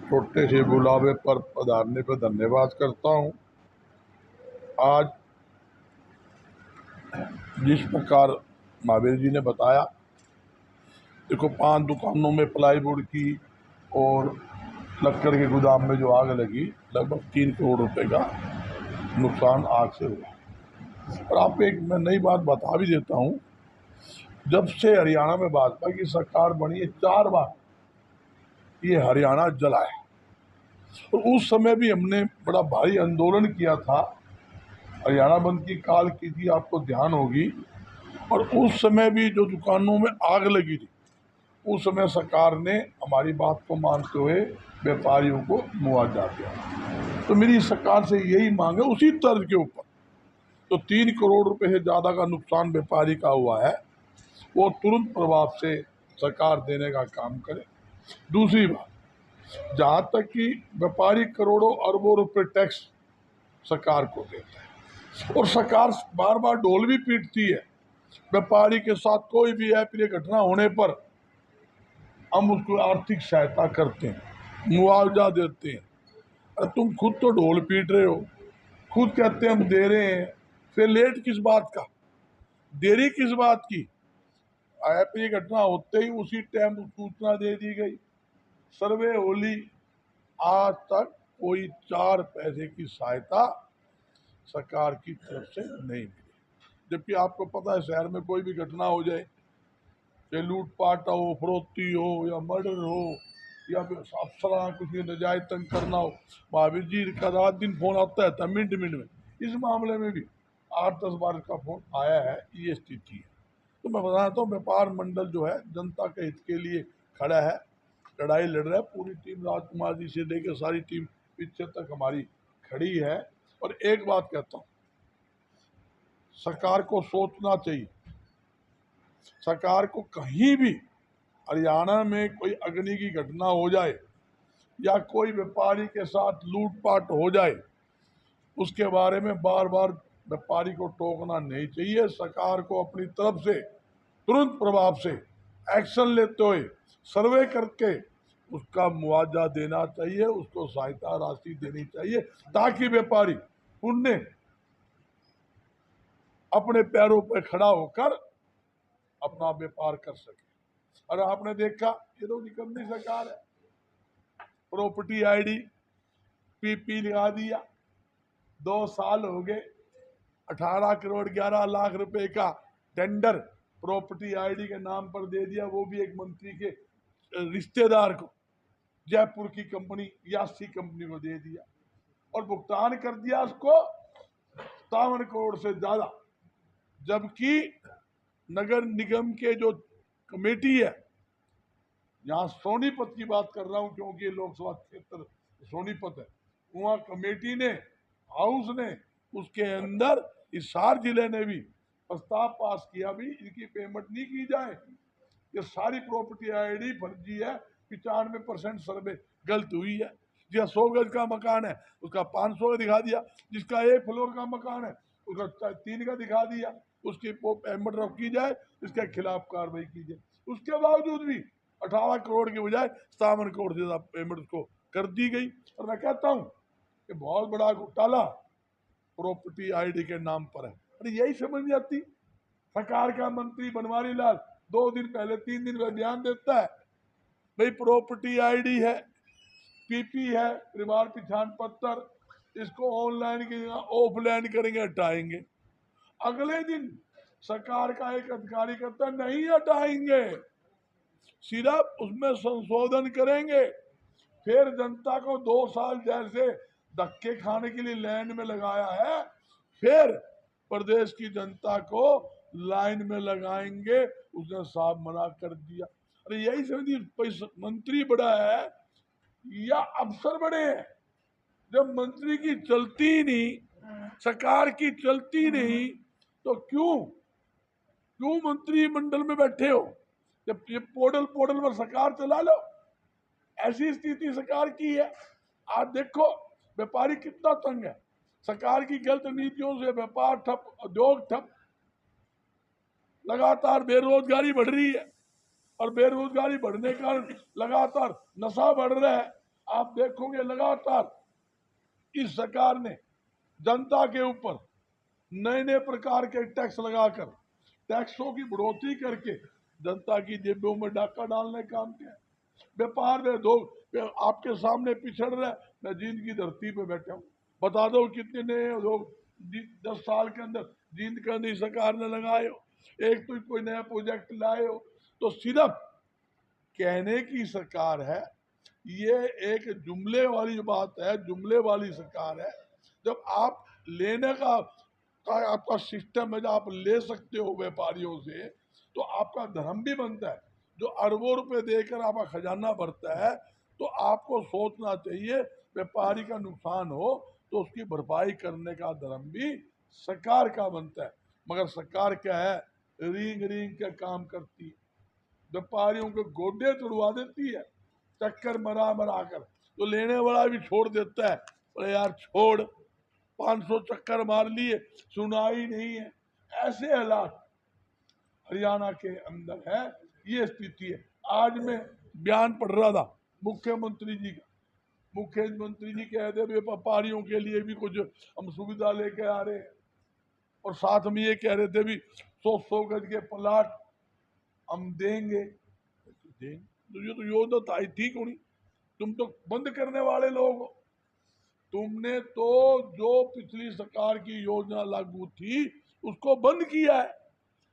छोटे से बुलावे पर पधारने पर धन्यवाद करता हूँ। आज जिस प्रकार महावीर जी ने बताया, देखो 5 दुकानों में प्लाईवुड की और लक्कड़ के गोदाम में जो आग लगी, लगभग 3 करोड़ रुपए का नुकसान आग से हुआ। और आपको एक मैं नई बात बता भी देता हूँ, जब से हरियाणा में भाजपा की सरकार बनी है 4 बार ये हरियाणा जला है। और उस समय भी हमने बड़ा भारी आंदोलन किया था, हरियाणा बंद की काल की थी, आपको ध्यान होगी। और उस समय भी जो दुकानों में आग लगी थी, उस समय सरकार ने हमारी बात को मानते हुए व्यापारियों को मुआवजा दिया। तो मेरी सरकार से यही मांग है उसी तर्ज के ऊपर। तो 3 करोड़ रुपए से ज़्यादा का नुकसान व्यापारी का हुआ है, वो तुरंत प्रभाव से सरकार देने का काम करे। दूसरी बात, जहाँ तक कि व्यापारी करोड़ों अरबों रुपए टैक्स सरकार को देता है और सरकार बार बार ढोल भी पीटती है, व्यापारी के साथ कोई भी अप्रिय घटना होने पर हम उसको आर्थिक सहायता करते हैं, मुआवजा देते हैं। अरे तुम खुद तो ढोल पीट रहे हो, खुद कहते हम दे रहे हैं, फिर लेट किस बात का, देरी किस बात की? अप्रिय घटना होते ही उसी टाइम सूचना दे दी गई, सर्वे होली, आज तक कोई 4 पैसे की सहायता सरकार की तरफ से नहीं मिली। जबकि आपको पता है, शहर में कोई भी घटना हो जाए, चाहे लूटपाट हो, फरोख्ती हो या मर्डर हो या फिर अफसरा कुछ भी नजायज तंग करना हो, महावीर जी का रात दिन फोन आता है मिनट मिनट में। इस मामले में भी 8-10 बार का फोन आया है, ये स्थिति है। तो मैं बताता हूँ, व्यापार मंडल जो है जनता के हित के लिए खड़ा है, लड़ाई लड़ रहा है। पूरी टीम राजकुमार जी से लेकर सारी टीम पीछे तक हमारी खड़ी है। और एक बात कहता हूँ, सरकार को सोचना चाहिए, सरकार को कहीं भी हरियाणा में कोई अग्नि की घटना हो जाए या कोई व्यापारी के साथ लूटपाट हो जाए, उसके बारे में बार बार व्यापारी को टोकना नहीं चाहिए। सरकार को अपनी तरफ से तुरंत प्रभाव से एक्शन लेते हुए सर्वे करके उसका मुआवजा देना चाहिए, उसको सहायता राशि देनी चाहिए, ताकि व्यापारी पुण्य अपने पैरों पर खड़ा होकर अपना व्यापार कर सके। और आपने देखा, ये तो निकम्मी सरकार है, प्रॉपर्टी आईडी पीपी लगा दिया, 2 साल हो गए, 18 करोड़ 11 लाख रुपए का टेंडर प्रॉपर्टी आईडी के नाम पर दे दिया, वो भी एक मंत्री के रिश्तेदार को, जयपुर की कंपनी यासी कंपनी को दे दिया और भुगतान कर दिया उसको 57 करोड़ से ज्यादा। जबकि नगर निगम के जो कमेटी है, यहाँ सोनीपत की बात कर रहा हूँ क्योंकि लोकसभा क्षेत्र सोनीपत है, वहाँ कमेटी ने, हाउस ने, उसके अंदर हिसार जिले ने भी प्रस्ताव पास किया भी इनकी पेमेंट नहीं की जाए, ये सारी प्रॉपर्टी आईडी फर्जी है, 95% सर्वे गलत हुई है। जिसका 100 गज का मकान है उसका 500 का दिखा दिया, जिसका 1 फ्लोर का मकान है उसका 3 का दिखा दिया, उसकी पेमेंट रोकी जाए, इसके खिलाफ कार्रवाई की जाए। उसके बावजूद भी 18 करोड़ के बजाय 57 करोड़ से ज्यादा पेमेंट उसको कर दी गई। और मैं कहता हूँ कि बहुत बड़ा घोटाला प्रॉपर्टी आईडी के नाम पर है। अरे यही समझ नहीं आती, सरकार का मंत्री बनवारी लाल 2 दिन पहले 3 दिन पहले बयान देता है, भाई प्रॉपर्टी आईडी है, पीपी है, परिवार पहचान पत्र, इसको ऑनलाइन की जगह ऑफलाइन करेंगे, हटाएंगे। अगले दिन सरकार का एक अधिकारी कहता नहीं हटाएंगे, सिर्फ उसमें संशोधन करेंगे। फिर जनता को 2 साल जैसे धक्के खाने के लिए लाइन में लगाया है, फिर प्रदेश की जनता को लाइन में लगाएंगे, उसने साफ मना कर दिया। अरे यही समझिए, मंत्री बड़ा है या अफसर बड़े हैं? जब मंत्री की चलती नहीं, सरकार की चलती नहीं, तो क्यों मंत्री मंडल में बैठे हो? जब ये पोर्टल पर सरकार चला लो। ऐसी स्थिति सरकार की है। आज देखो व्यापारी कितना तंग है, सरकार की गलत नीतियों से व्यापार ठप, उद्योग ठप, लगातार बेरोजगारी बढ़ रही है और बेरोजगारी बढ़ने का लगातार नशा बढ़ रहा है। आप देखोगे लगातार इस सरकार ने जनता के ऊपर नए नए प्रकार के टैक्स लगाकर, टैक्सों की बढ़ोतरी करके जनता की जेबों में डाका डालने का काम किया। व्यापार में दो आपके सामने पिछड़ रहे, मैं जींद की धरती पे बैठा हूँ, बता दो कितने नए लोग 10 साल के अंदर जींद के अंदर सरकार ने लगाए हो, एक तो कोई नया प्रोजेक्ट लाए हो। तो सिर्फ कहने की सरकार है, ये एक जुमले वाली बात है, जुमले वाली सरकार है। जब आप लेने का आपका सिस्टम है, जब आप ले सकते हो व्यापारियों से, तो आपका धर्म भी बनता है। जो अरबों रुपए देकर आपका खजाना भरता है, तो आपको सोचना चाहिए व्यापारी का नुकसान हो तो उसकी भरपाई करने का धर्म भी सरकार का बनता है। मगर सरकार क्या है, रींग रींग के काम करती है, व्यापारियों के गोडे तुड़वा देती है, चक्कर मरा मरा कर। तो लेने वाला भी छोड़ देता है, बोले यार छोड़, 500 चक्कर मार लिए, सुना ही नहीं है। ऐसे हालात हरियाणा के अंदर है, ये स्थिति है। आज मैं बयान पढ़ रहा था मुख्यमंत्री जी का, मुख्यमंत्री जी कह रहे व्यापारियों के लिए भी कुछ हम सुविधा लेके आ रहे हैं, और साथ में ये कह रहे थे भी 100 गज के प्लाट हम देंगे। तो ये तो योजना था ही ठीक होनी, तुम तो बंद करने वाले लोग हो। तुमने तो जो पिछली सरकार की योजना लागू थी उसको बंद किया है।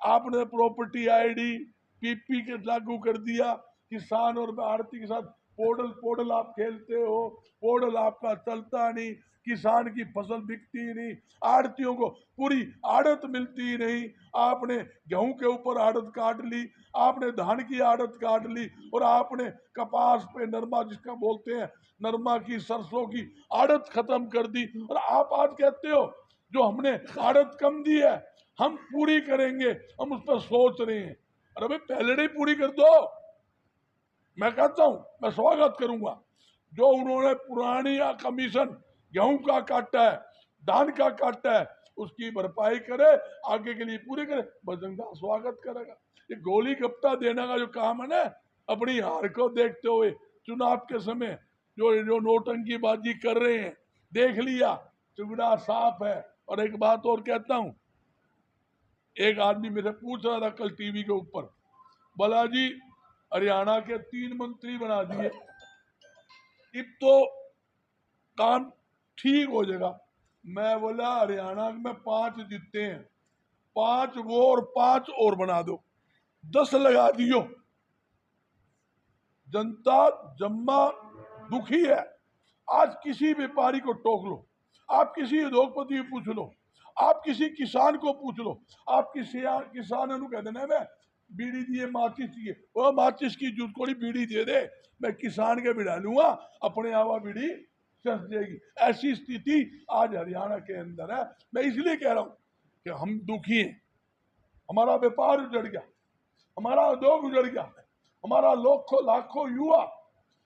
आपने प्रॉपर्टी आईडी पीपी के लागू कर दिया, किसान और आड़ती के साथ पोर्टल आप खेलते हो, पोर्टल आपका चलता नहीं, किसान की फसल बिकती नहीं, आड़तियों को पूरी आड़त मिलती नहीं। आपने गेहूं के ऊपर आड़त काट ली, आपने धान की आड़त काट ली, और आपने कपास पे नरमा, जिसका बोलते हैं नरमा की, सरसों की आड़त खत्म कर दी। और आप आज कहते हो जो हमने आड़त कम दी है हम पूरी करेंगे, हम उस पर सोच रहे हैं। अरे भाई पहले नहीं पूरी कर दो। मैं कहता हूं, मैं स्वागत करूंगा जो उन्होंने पुरानी कमीशन गेहूं का काटा है, धान का काटा है, उसकी भरपाई करे, आगे के लिए पूरी करे, बजरंगदास स्वागत करेगा। ये गोली गप्पा देने का जो काम है ना, अपनी हार को देखते हुए चुनाव के समय जो नोटंकी बाजी कर रहे हैं, देख लिया चुगड़ा साफ है। और एक बात और कहता हूं, एक आदमी मेरे पूछ रहा था कल टीवी के ऊपर, बोला जी हरियाणा के 3 मंत्री बना दिए, अब तो काम ठीक हो जाएगा। मैं बोला हरियाणा में 5 जीतते हैं, 5 वो और 5 और बना दो, 10 लगा दियो। जनता जम्मा दुखी है। आज किसी व्यापारी को टोक लो, आप किसी उद्योगपति को पूछ लो, आप किसी किसान को पूछ लो, आप किसी किसान कह देना मैं बीड़ी दिए, माचिस चाहिए, वो माचिस की जुटकोड़ी बीड़ी दे दे, मैं किसान के बिड़ा लूंगा, अपने आवा बीड़ी सस जाएगी। ऐसी स्थिति आज हरियाणा के अंदर है। मैं इसलिए कह रहा हूं कि हम दुखी हैं, हमारा व्यापार उजड़ गया, हमारा उद्योग उजड़ गया, हमारा लाखों युवा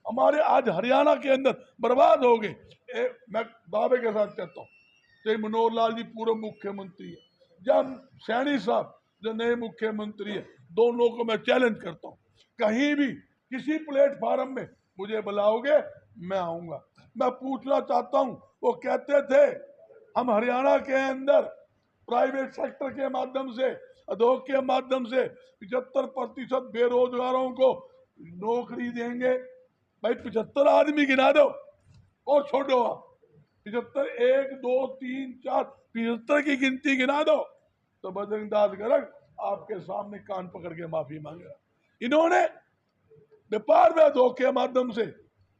हमारे आज हरियाणा के अंदर बर्बाद हो गए। मैं दावे के साथ कहता हूँ, चाहे मनोहर लाल जी पूर्व मुख्यमंत्री है, जब सैनी साहब जो नए मुख्यमंत्री है, दोनों को मैं चैलेंज करता हूँ, कहीं भी किसी प्लेटफार्म में मुझे बुलाओगे मैं आऊंगा। मैं पूछना चाहता हूँ, वो कहते थे हम हरियाणा के अंदर प्राइवेट सेक्टर के माध्यम से, उद्योग के माध्यम से 75% बेरोजगारों को नौकरी देंगे। भाई 75 आदमी गिना दो और छोड़ो, 75, 1 2 3 4 75 की गिनती गिना दो तो बजरंगदास गर्ग आपके सामने कान पकड़ के माफी मांगेगा। इन्होंने व्यापार में उद्योग के माध्यम से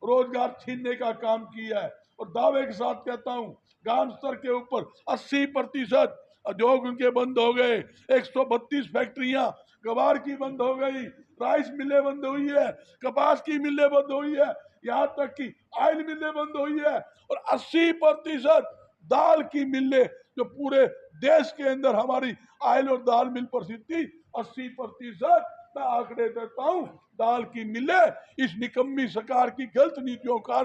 रोजगार छीनने का काम किया है। और दावे के साथ कहता हूं, ग्राम स्तर के ऊपर 80% उद्योग उनके बंद हो गए, 132 फैक्ट्रियां गवार की बंद हो गई, राइस मिलें बंद हुई है, कपास की मिलें बंद हुई है, यहाँ तक कि ऑयल मिलें बंद हुई है, और 80% दाल की मिलें, जो पूरे देश के अंदर हमारी ऑयल और दाल मिल प्रसिद्ध थी, 80% मैं आंकड़े देता हूं दाल की मिलें इस निकम्मी सरकार की गलत नीतियों का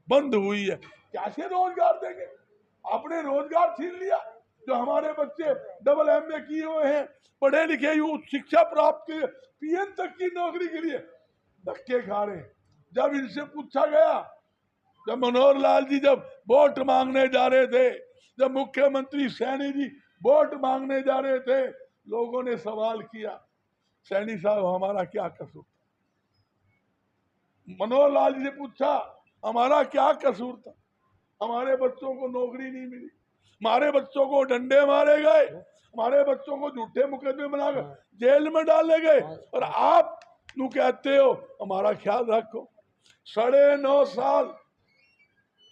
बंद हुई है। कैसे रोजगार देंगे? आपने रोजगार छीन लिया। जो हमारे बच्चे डबल MA किए हुए हैं, पढ़े लिखे, शिक्षा प्राप्त किए, PN तक की नौकरी के लिए धक्के खा रहे हैं। जब इनसे पूछा गया, जब मनोहर लाल जी जब वोट मांगने जा रहे थे, जब मुख्यमंत्री सैनी जी वोट मांगने जा रहे थे, लोगों ने सवाल किया, सैनी साहब हमारा क्या कसूर था? मनोहर लाल जी से पूछा, हमारा क्या कसूर था? हमारे बच्चों को नौकरी नहीं मिली, हमारे बच्चों को डंडे मारे गए, हमारे बच्चों को झूठे मुकदमे बनाकर जेल में डाले गए, और आप नू कहते हो हमारा ख्याल रखो। 9.5 साल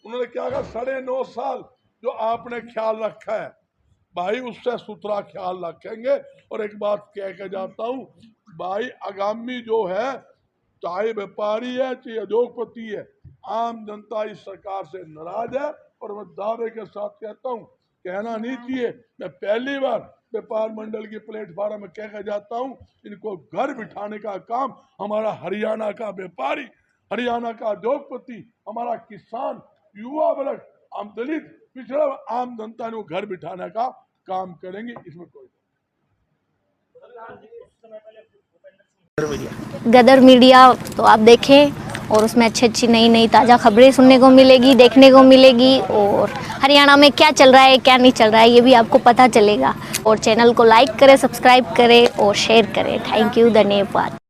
उन्होंने क्या कहा? 9.5 साल जो आपने ख्याल रखा है भाई, उससे सुथरा ख्याल रखेंगे। और एक बात कह के जाता हूँ भाई, आगामी जो है, चाहे व्यापारी है चाहे उद्योगपति है, आम जनता इस सरकार से नाराज है। और मैं दावे के साथ कहता हूँ, कहना नहीं चाहिए, मैं पहली बार व्यापार मंडल की प्लेटफॉर्म में कह के जाता हूँ, इनको घर बिठाने का काम हमारा हरियाणा का व्यापारी, हरियाणा का उद्योगपति, हमारा किसान, युवा वर्ग, आम दलित, पिछड़ा आम जनता ने घर बिठाने का काम करेंगे, इसमें कोई। गदर मीडिया तो आप देखें और उसमें अच्छी अच्छी नई नई ताज़ा खबरें सुनने को मिलेगी, देखने को मिलेगी, और हरियाणा में क्या चल रहा है क्या नहीं चल रहा है ये भी आपको पता चलेगा। और चैनल को लाइक करें, सब्सक्राइब करें और शेयर करें। थैंक यू, धन्यवाद।